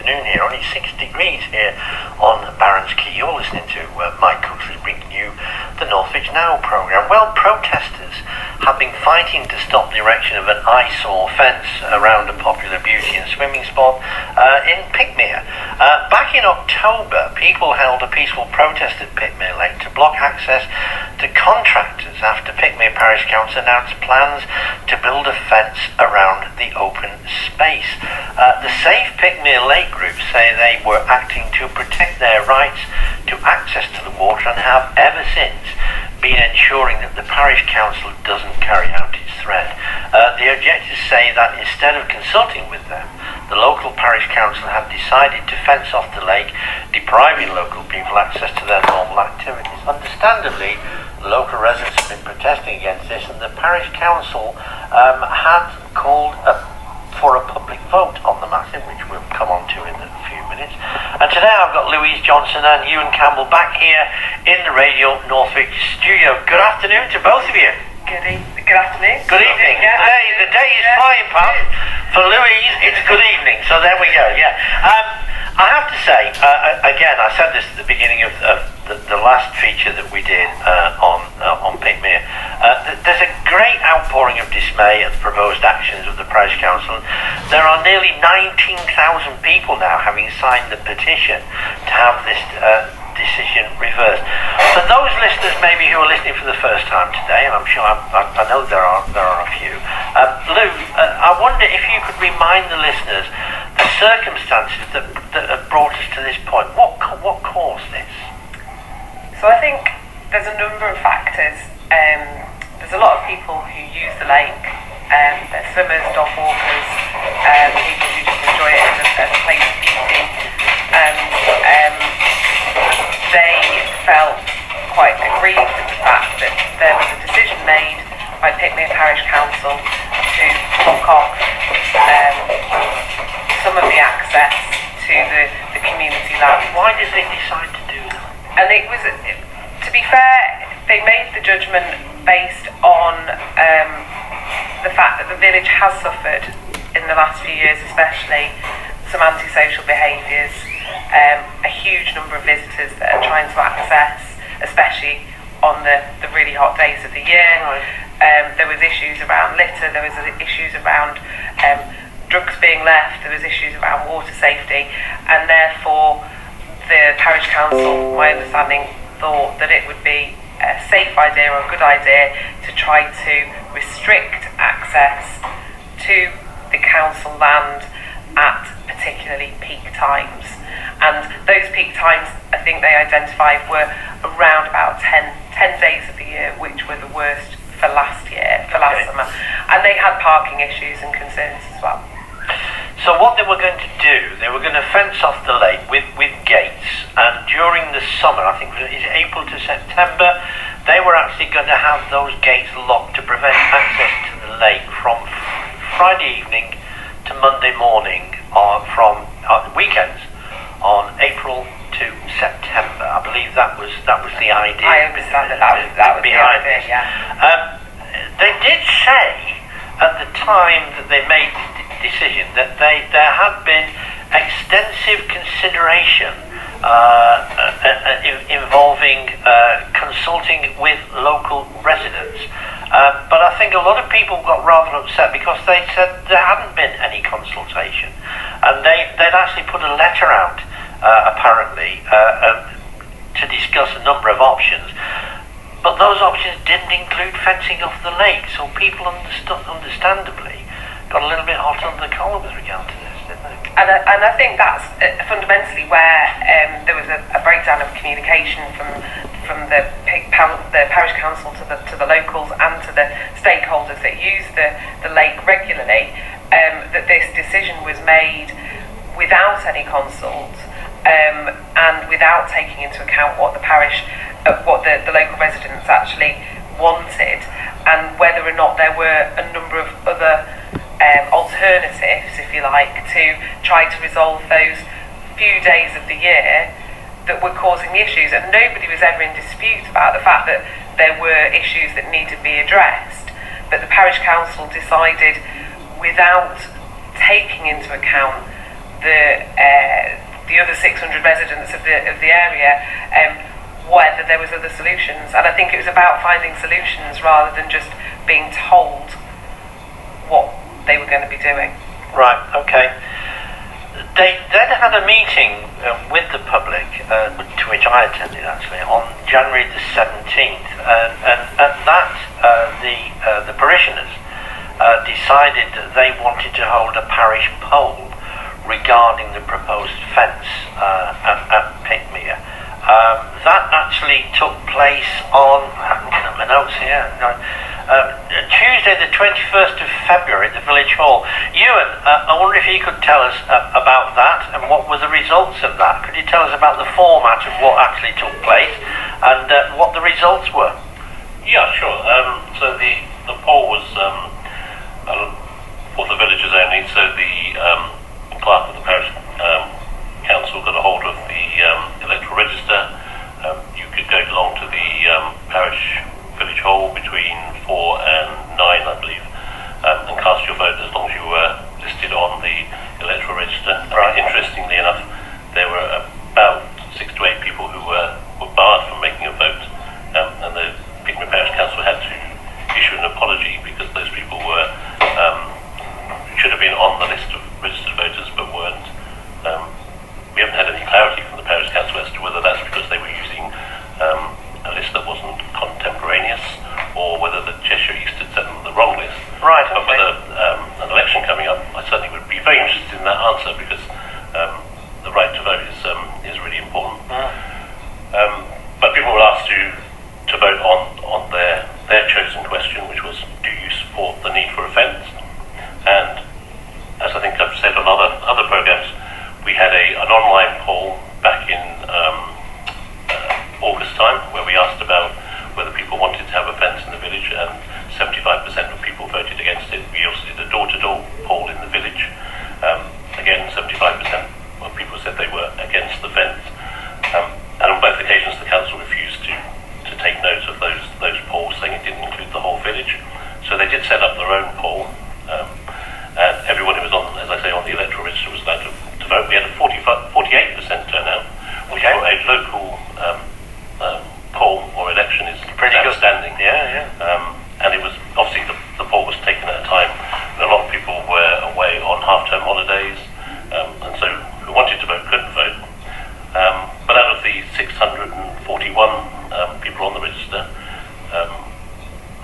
afternoon here. Only 6 degrees here on Barron's Quay. You're listening to Mike Cooksley bringing you the Northwich Now programme. Well, protesters have been fighting to stop the erection of an eyesore fence around a popular beauty and swimming spot in Pickmere. Back in October, people held a peaceful protest at Pickmere Lake to block access to contractors after Pickmere Parish Council announced plans to build a fence around the open space. The Safe Pickmere Lake group say they were acting to protect their rights to access to the water and have ever since been ensuring that the Parish Council doesn't carry out its threat. The objectors say that instead of consulting with them, the local Parish Council have decided to fence off the lake, depriving local people access to their normal activities. Understandably, local residents have been protesting against this, and the Parish Council had called for a public vote on the matter, which we'll come on to in a few minutes. And today I've got Louise Johnson and Ewan Campbell back here in the Radio Northwich studio. Good afternoon to both of you. Good afternoon. Good evening. Yeah, The day is flying past. For Louise, it's good evening. So there we go. Yeah. I have to say, again, I said this at the beginning of the last feature that we did on Pickmere. There's a great outpouring of dismay at the proposed actions of the Parish Council. There are nearly 19,000 people now having signed the petition to have this decision reversed. For those listeners maybe who are listening for the first time today, and I'm sure I know there are a few, Lou, I wonder if you could remind the listeners the circumstances that have brought us to this point. What caused this? So I think there's a number of factors. There's a lot of people who use the lake. They're swimmers, dog walkers, people who just enjoy it as a place of beauty. They felt quite aggrieved at the fact that there was a decision made by Pickmere Parish Council to block off some of the access to the community land. Why did they decide to do that? And it was, to be fair, they made the judgment based on the fact that the village has suffered in the last few years, especially some antisocial behaviours, a huge number of visitors that are trying to access, especially on the really hot days of the year. There was issues around litter, there was issues around drugs being left, there was issues around water safety, and therefore the Parish Council, my understanding, thought that it would be a safe idea or a good idea to try to restrict access to the council land at particularly peak times. And those peak times, I think they identified, were around about 10 days of the year, which were the worst for last summer. And they had parking issues and concerns as well. So what they were going to do, they were going to fence off the lake with gates, and during the summer, I think it was April to September, they were actually going to have those gates locked to prevent access to the lake from Friday evening to Monday morning, from weekends on April to September. I believe that was the idea. I understand that was behind the idea, this. Yeah. They did say at the time that they made the decision that there had been extensive consideration involving consulting with local residents. But I think a lot of people got rather upset because they said there hadn't been any consultation, and they'd actually put a letter out apparently to discuss a number of options, but those options didn't include fencing off the lake, so people understandably got a little bit hot under the collar with regard to this, didn't they? And I think that's fundamentally where there was a breakdown of communication from the Parish Council to the locals and to the stakeholders that use the lake regularly, that this decision was made without any consult and without taking into account what the parish, what the local residents actually wanted, and whether or not there were a number of other alternatives, if you like, to try to resolve those few days of the year that were causing the issues. And nobody was ever in dispute about the fact that there were issues that needed to be addressed, but the Parish Council decided, without taking into account the other 600 residents of the area whether there was other solutions. And I think it was about finding solutions rather than just being told what they were going to be doing. Right, okay. They then had a meeting with the public, to which I attended actually, on January the 17th, and at that the parishioners decided that they wanted to hold a parish poll regarding the proposed fence at Pickmere. That actually took place on, I'm looking at my notes here, Tuesday the 21st of February at the Village Hall. Ewan, I wonder if you could tell us about that and what were the results of that. Could you tell us about the format of what actually took place and what the results were? Yeah, sure. So the poll was for the villagers only, so the clerk of the parish council got a hold of the Electoral Register. You could go along to the parish village hall between 4 and 9, I believe, and cast your vote as long as you were listed on the Electoral Register. Right. Interestingly enough, there were about 6 to 8 people who were barred from making a vote, and the Pickmere Parish Council had to issue an apology because those people were should have been on the list of registered voters but weren't. We haven't had any clarity from the Parish Council as to whether that's because they were using a list that wasn't contemporaneous, or whether the Cheshire East had sent them the wrong list. Right, But okay. with an election coming up, I certainly would be very interested in that answer, because the right to vote is really important. But people were asked to vote on their chosen question, which was, do you support the need for a fence? And as I think I've said on other programmes, we had an online poll back in August time, where we asked about whether people wanted to have a fence in the village, and 75% of people voted against it. We also did a door-to-door poll in the village. Again, 75% of people said they were against the fence. And on both occasions, the council refused to take note of those polls, saying it didn't include the whole village. So they did set up their own poll, and everyone who was on, as I say, on the Electoral Register was allowed to vote. We had a 48% turnout, which for a local poll or election is Pretty good. outstanding. Yeah. And it was obviously the poll was taken at a time when a lot of people were away on half-term holidays, and so who wanted to vote couldn't vote. But out of the 641 people on the register,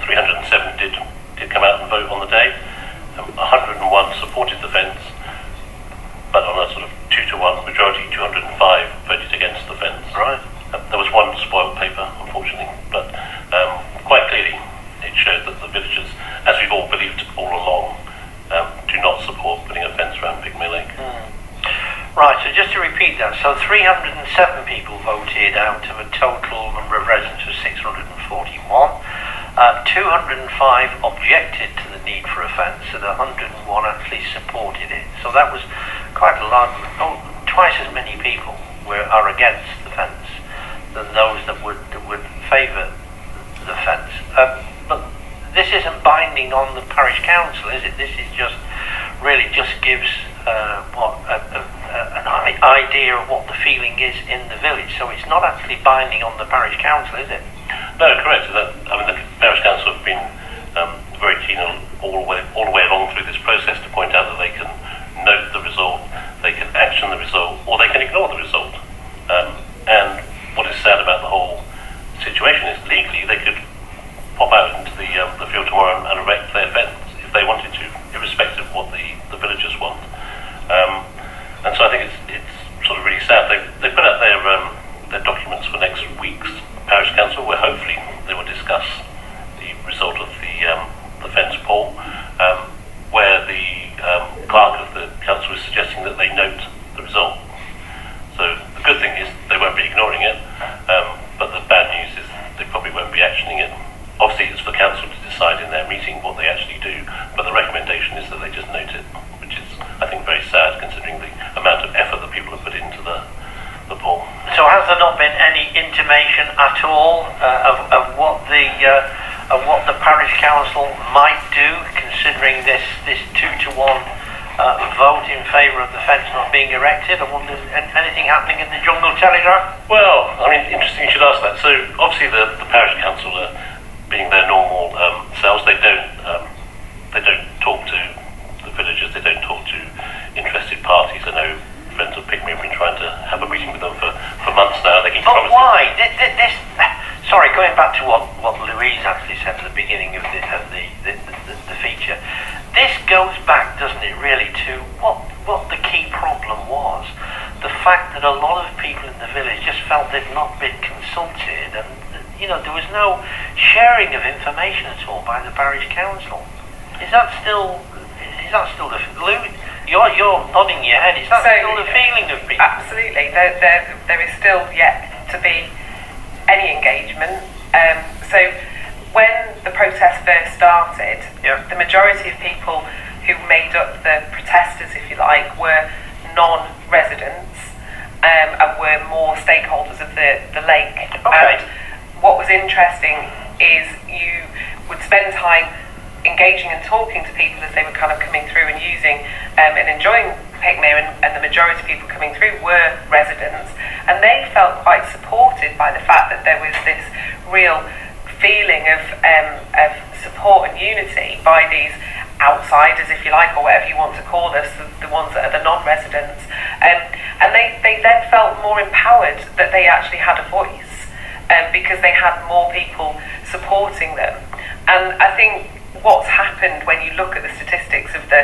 307 did come out and vote on the day. 101 supported the fence, but on a sort of 2-to-1 majority, 205 voted against the fence. Right. There was one spoiled paper, unfortunately, but quite clearly it showed that the villagers, as we've all believed all along, do not support putting a fence around Pickmere Lake. Right, so just to repeat that, so 307 people voted out of a total number of residents of 641. 205 objected to the need for a fence, and 101 actually supported it. So that was quite a large, twice as many people are against the fence than those that would favour the fence. But this isn't binding on the parish council, is it? This is just gives an idea of what the feeling is in the village. So it's not actually binding on the parish council, is it? No, correct. The Parish Council have been very keen all the way along through this process to point out that they can note the result, they can action the result, or they can ignore the result. And what is sad about the whole situation is legally they could pop out into the field tomorrow and erect their fence if they wanted to, irrespective of what the villagers want. And so I think it's sort of really sad. They put out their documents for next week's Parish Council, where hopefully they will discuss the result of the fence poll, where the clerk of the council is suggesting that they note the result. So the good thing is they won't be ignoring it, but the bad news is they probably won't be actioning it. Obviously it's for council to decide in their meeting what they actually do, but the recommendation is that they just note it, which is, I think, very sad considering the amount of effort that people have put into the poll. So has there not been any intimation at all of what the parish council might do, considering this 2-to-1 vote in favour of the fence not being erected? I wonder, anything happening in the Jungle Telegraph? Well, I mean, interesting you should ask that. So obviously the parish council, being their normal selves, they don't talk to the villagers. They don't talk to interested parties. I know friends of Pickmere have been trying to have a meeting with them for months now. They keep But promising. why? Sorry, going back to what Louise actually said at the beginning of the feature. This goes back, doesn't it, really, to what the key problem was. The fact that a lot of people in the village just felt they'd not been consulted, and there was no sharing of information at all by the parish council. Is that still the Louise? You're nodding your head. Is that still the feeling of people? Absolutely. There is still yet to be any engagement. So when the protest first started, the majority of people who made up the protesters, if you like, were non-residents and were more stakeholders of the lake. Okay. And what was interesting is you would spend time engaging and talking to people as they were kind of coming through and using and enjoying Pickmere, and the majority of people coming through were residents, and they felt quite supported by the fact that there was this real feeling of support and unity by these outsiders, if you like, or whatever you want to call us, the ones that are the non-residents, and they then felt more empowered that they actually had a voice, because they had more people supporting them. And I think what's happened when you look at the statistics of the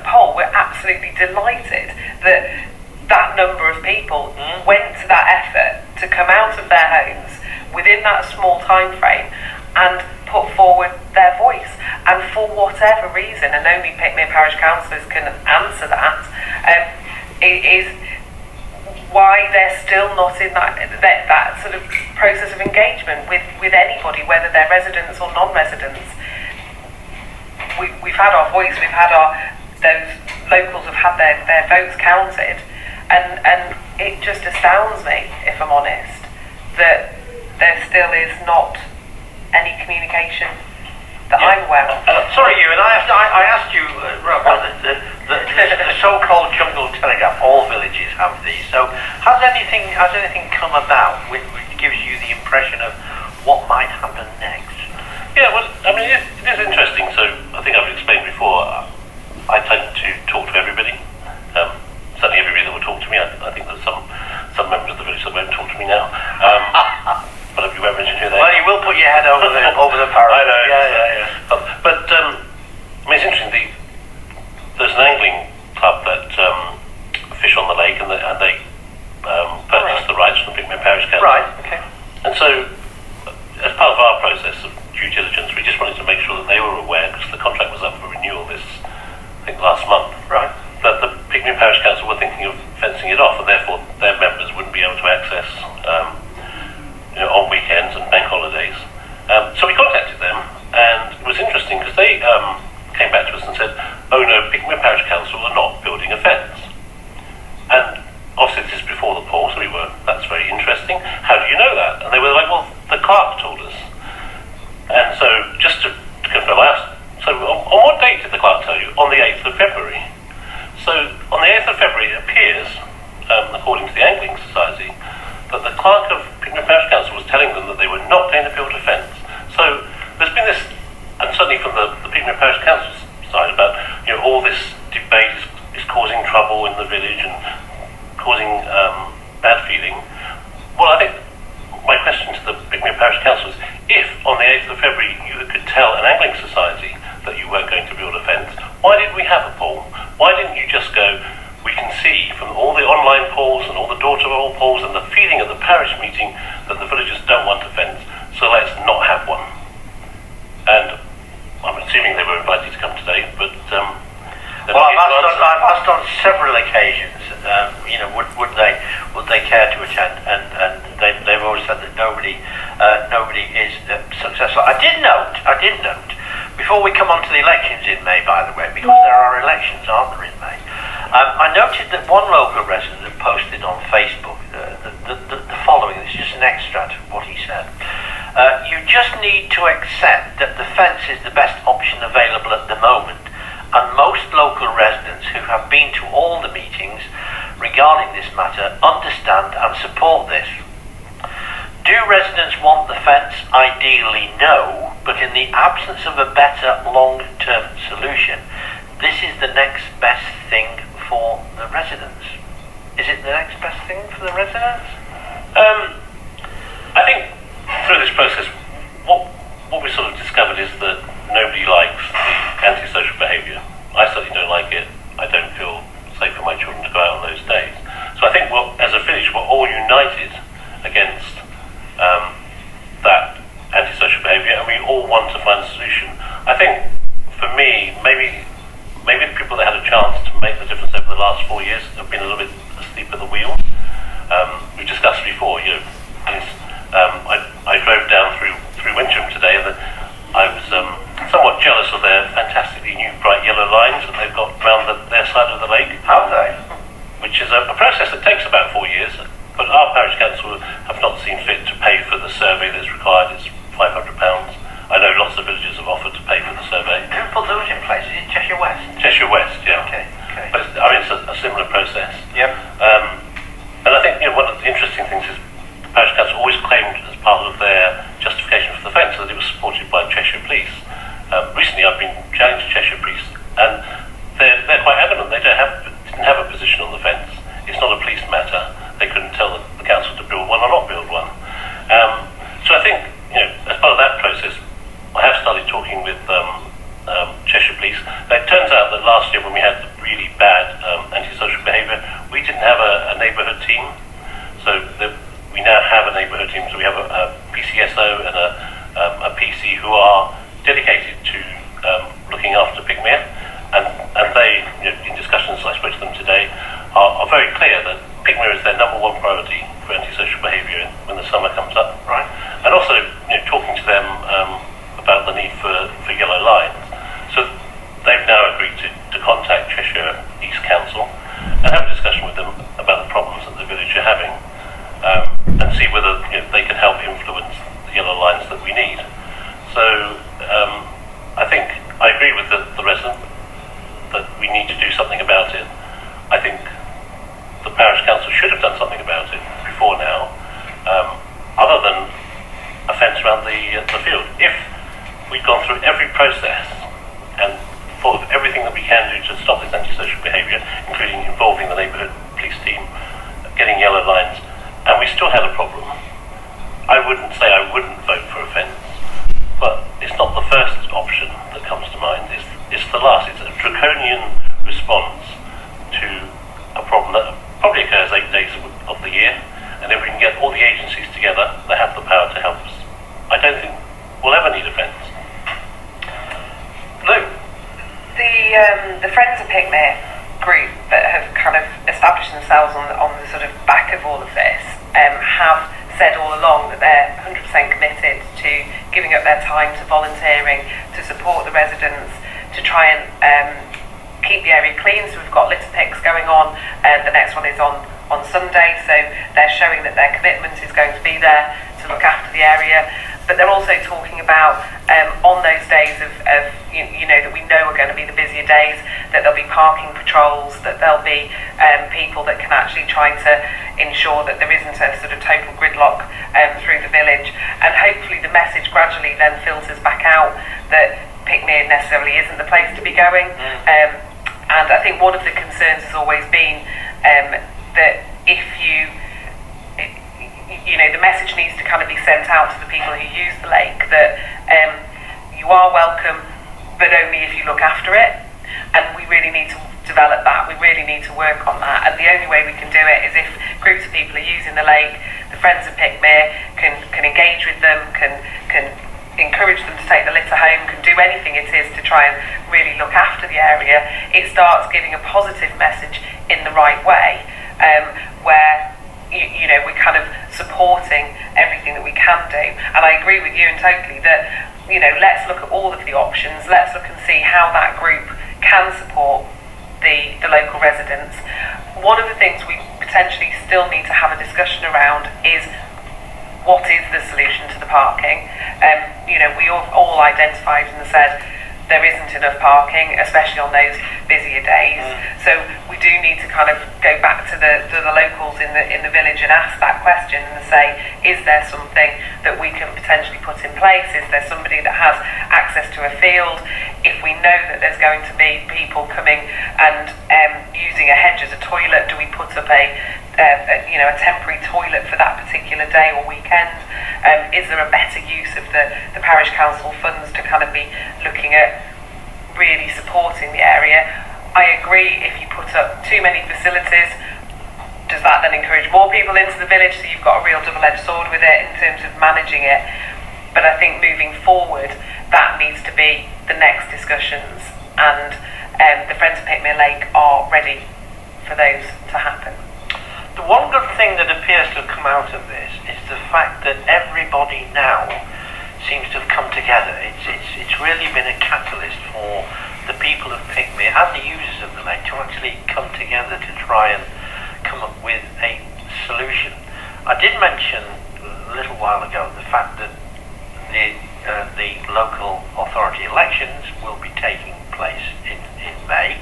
poll, we're absolutely delighted that number of people went to that effort to come out of their homes within that small time frame and put forward their voice. And for whatever reason, and only Pickmere parish councillors can answer that, it is why they're still not in that sort of process of engagement with anybody, whether they're residents or non-residents. We've had our voice, those locals have had their votes counted, and it just astounds me, if I'm honest, that there still is not any communication that I'm aware of. Sorry, Ewan, I asked you, the so-called Jungle Telegraph, all villages have these, so has anything come about which gives you the impression of what might happen next? Yeah, well, I mean, it is interesting. So I think I've explained before, I tend to talk to everybody. Certainly everybody that will talk to me. I think there's some members of the village that won't talk to me now. But we won't mention who they are. Well, you will put your head over the parapet. I know. Yeah. But I mean, it's interesting. There's an angling club that fish on the lake, and they purchased the rights from the Pickmere Parish Council. Right. Okay. And so, as part of our process of due diligence, we just wanted to make sure that they were aware, because the contract was up for renewal last month. Right. That the Pickmere Parish Council were thinking of fencing it off, and therefore their members wouldn't be able to access, on weekends and bank holidays. So we contacted them, and it was interesting because they came back to us and said, "Oh no, Pickmere Parish Council are not building a fence." And obviously this is before the poll, so that's very interesting. How do you know that? And they were like, "Well, the clerk told us." And so, just to confirm, I asked, so on what date did the clerk tell you? On the 8th of February. So, on the 8th of February, it appears, according to the Angling Society, that the clerk of Pickmere Parish Council was telling them that they were not going to build a fence. So, there's been this, and certainly from the Pickmere Parish Council's side, about all this debate is causing trouble in the village and causing bad feeling. Well, I think my question to the Pickmere Parish Council is, if on the 8th of February you could tell an angling society that you weren't going to build a fence, why did we have a poll? Why didn't you just go, we can see from all the online polls and all the door-to-door polls and the feeling at the parish meeting that the villagers don't want a fence, so let's not have one. And I'm assuming they were invited to come today, but well, I've asked on several occasions, would they care to attend, and they've always said that nobody is successful. I did note, before we come on to the elections in May, by the way, because there are elections, aren't there, in May, I noted that one local resident had posted on Facebook the following. This is just an extract of what he said. You just need to accept that the fence is the best option available at the moment, and most local residents who have been regarding this matter understand and support this. Do residents want the fence? Ideally no, but in the absence of a better long-term solution, this is the next best thing for the residents. Is it the next best thing for the residents? I think through this process, what we sort of discovered is that nobody likes the antisocial behaviour. I certainly don't like it. I don't feel safe for my children to go out on those days. So I think as a village, we're all united against that antisocial behaviour, and we all want to find a solution. I think, for me, maybe the people that had a chance to make the difference over the last 4 years have been a little bit asleep at the wheel. We discussed before, I drove down through Wincham today, and I was somewhat jealous of their fantastically new bright yellow lines that they've got round their side of the lake. Have they? Which is a process that takes about 4 years, but our parish council have not seen fit to pay for the survey that's required. It's £500. I know lots of villages have offered to pay for the survey. Who put those in place? Is it Cheshire West? Cheshire West, yeah. Okay. But it's a similar process. Yep. And I think one of the interesting things is the parish council always claimed as part of their justification for the fence that it was supported by Cheshire Police. Recently I've been challenged to Cheshire Police, and they're quite adamant they didn't have a position on the fence. It's not a police matter. They couldn't tell the council to build one or not build one. So I think, as part of that process, I have started talking with Cheshire Police. It turns out that last year when we had really bad antisocial behaviour, we didn't have a neighbourhood team. So we now have a neighbourhood team. So we have a PCSO and a PC who are dedicated to looking after Pickmere, and they, in discussions I spoke to them today, are very clear that Pickmere is their number one priority for antisocial behaviour when the summer comes up. Right. And also, talking to them about the need for yellow lines. So they've now agreed to contact Cheshire East Council and have a discussion with them about the problems that the village are having, and see whether they can help influence the yellow lines that we need. So I think I agree with the resident that we need to do something about it. I think the parish council should have done something about it before now, other than a fence around the field. If we'd gone through every process and thought of everything that we can do to stop this antisocial behaviour, including involving the neighbourhood police team, getting yellow lines, and we still had a problem, I wouldn't say I wouldn't vote for a fence, but it's not the first option that comes to mind, it's the last. It's a draconian response to a problem that probably occurs 8 days of the year, and if we can get all the agencies together that have the power to help us, I don't think we'll ever need a fence. Lou? The Friends of Pickmere group that have kind of established themselves on the sort of back of all of this have said all along that they're 100% committed to giving up their time to volunteering, to support the residents, to try and keep the area clean. So we've got litter picks going on, the next one is on Sunday, so they're showing that their commitment is going to be there to look after the area. But they're also talking about on those days of that we know are going to be the busier days, that there'll be parking patrols, that there'll be people that can actually try to ensure that there isn't a sort of total gridlock through the village, and hopefully the message gradually then filters back out that Pickmere necessarily isn't the place to be going. And I think one of the concerns has always been that if the message needs to kind of be sent out to the people who use the lake that you are welcome, but only if you look after it. And we really need to develop that. We really need to work on that. And the only way we can do it is if groups of people are using the lake, the Friends of Pickmere can engage with them, can encourage them to take the litter home, can do anything it is to try and really look after the area. It starts giving a positive message in the right way, where we're kind of supporting everything that we can do. And I agree with you and totally that let's look at all of the options. Let's look and see how that group can support the local residents. One of the things we potentially still need to have a discussion around is what is the solution to the parking. We all identified and said there isn't enough parking, especially on those busier days. So we do need to kind of go back to the locals in the village and ask that question and say, is there something that we can potentially put in place? Is there somebody that has access to a field? If we know that there's going to be people coming and using a hedge as a toilet, do we put up a temporary toilet for that particular day or weekend? Is there a better use of the parish council funds to kind of be looking at really supporting the area? I agree, if you put up too many facilities, does that then encourage more people into the village? So you've got a real double-edged sword with it in terms of managing it. But I think moving forward, that needs to be the next discussions, and the Friends of Pickmere Lake are ready for those to happen. The one good thing that appears to have come out of this is the fact that everybody now seems to have come together. It's really been a catalyst for the people of Pickmere and the users of the lake to actually come together to try and come up with a solution. I did mention a little while ago the fact that the local authority elections will be taking place in May.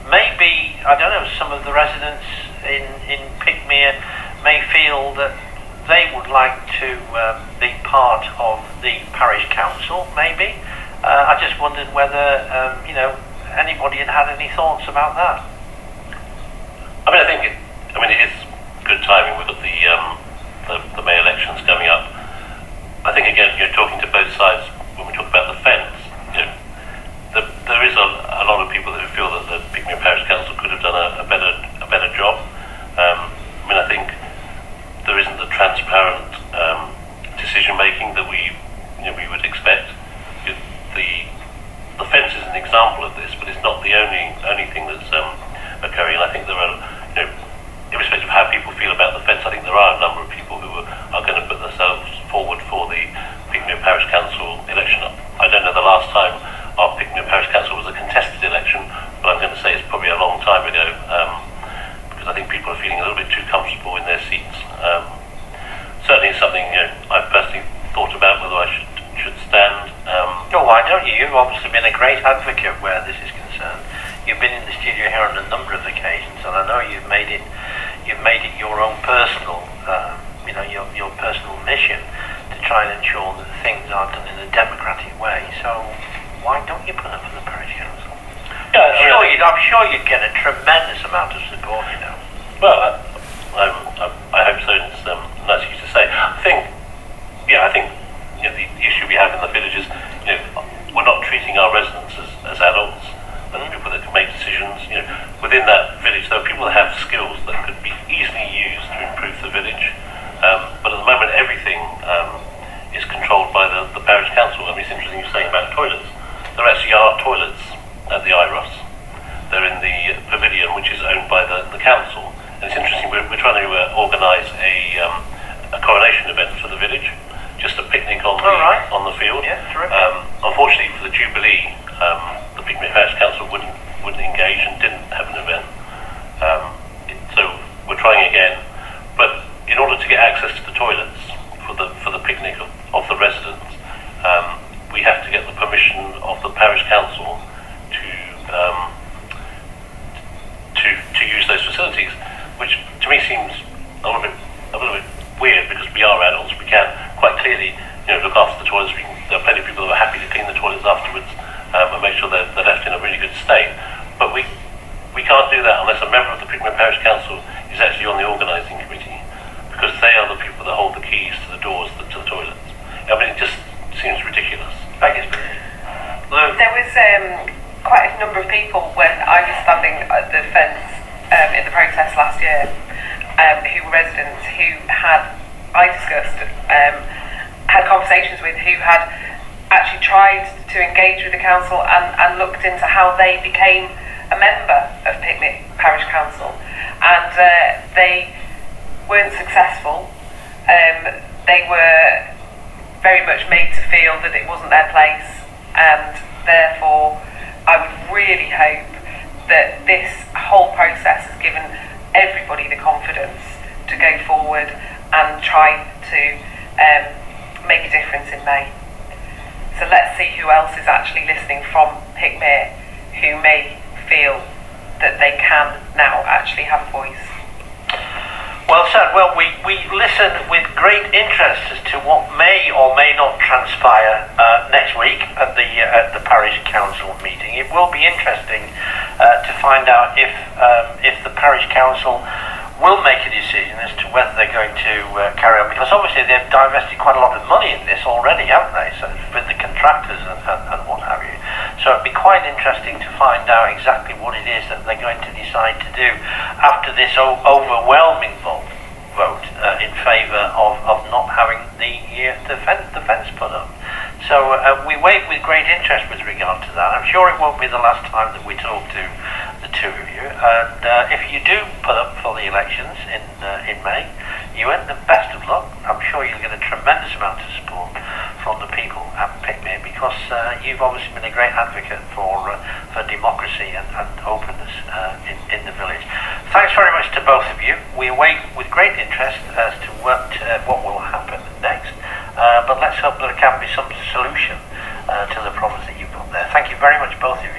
Maybe, I don't know, some of the residents in Pickmere may feel that they would like to be part of the parish council, maybe. I just wondered whether, anybody had any thoughts about that. I think it is good timing. We've got the May elections coming up. I think, again, you're talking to both sides when we talk about the fence. There is a lot of people who feel that the Pickmere Parish Council could have done a better job. I think there isn't the transparent decision making that we would expect. The fence is an example of this, but it's not the only thing that's occurring. And I think there are, irrespective of how people feel about the fence, I think there are a number of people who are going to put themselves forward for the Pickmere Parish Council election. I don't know the last time our Pickmere Parish Council was a contested election, but I'm going to say it's probably a long time ago, because I think people are feeling a little bit too comfortable in their seats. Certainly it's something I've personally thought about whether I should stand. Why don't you? You've obviously been a great advocate where this is concerned. You've been in the studio here on a number of occasions, and I know you've made it your own personal, your personal mission to try and ensure that things are done in a democratic way. So why don't you put up for the parish council? Yeah, I'm sure you'd get a tremendous amount of support. Well, I hope so. It's nice of you to say. I think the issue we have in the village is we're not treating our residents as adults and people that can make decisions. Within that village, there are people that have skills that could be easily used to improve the village. But at the moment, everything is controlled by the parish council. It's interesting you're saying about toilets. There actually are toilets at the IROS. They're in the pavilion, which is owned by the council. And it's interesting, we're trying to organise a coronation event for the village, just a picnic on the field. Yeah, terrific. Unfortunately for the Jubilee, the Pickmere Parish Council wouldn't engage and didn't have an event. So we're trying again. But in order to get access to the toilets for the picnic of the residents, we have to get the permission of the parish council to use those facilities, which to me seems a little bit weird, because we are adults. We can quite clearly look after the toilets. There are plenty of people who are happy to clean the toilets afterwards and make sure they're left in a really good state. But we can't do that unless a member of the Pickmere Parish Council is actually on the organising committee, because they are the people that hold the keys to the doors to the toilets. It just seems ridiculous. There was quite a number of people when I was standing at the fence in the protest last year, who were residents who I discussed, had conversations with, who had actually tried to engage with the council and looked into how they became a member of Pickmere Parish Council, and they weren't successful. They were very much made to feel that it wasn't their place, and therefore I would really hope that this whole process has given everybody the confidence to go forward and try to make a difference in May. So let's see who else is actually listening from Pickmere who may feel that they can now actually have a voice. Well said. Well, we listen with great interest as to what may or may not transpire next week at the Parish Council meeting. It will be interesting to find out if the Parish Council will make a decision as to whether they're going to carry on, because obviously they've divested quite a lot of money in this already, haven't they? So with the contractors and what have you. So it'd be quite interesting to find out exactly what it is that they're going to decide to do after this overwhelming vote in favour of not having the fence put up. So we wait with great interest with regard to that. I'm sure it won't be the last time that we talk to the two of you. And if you do put up for the elections in May, Ewan, the best of luck. I'm sure you'll get a tremendous amount of support from the people at Pickmere, because you've obviously been a great advocate for democracy and openness in the village. Thanks very much to both of you. We await with great interest as to what will happen next. But let's hope there can be some solution to the problems that you've got there. Thank you very much, both of you.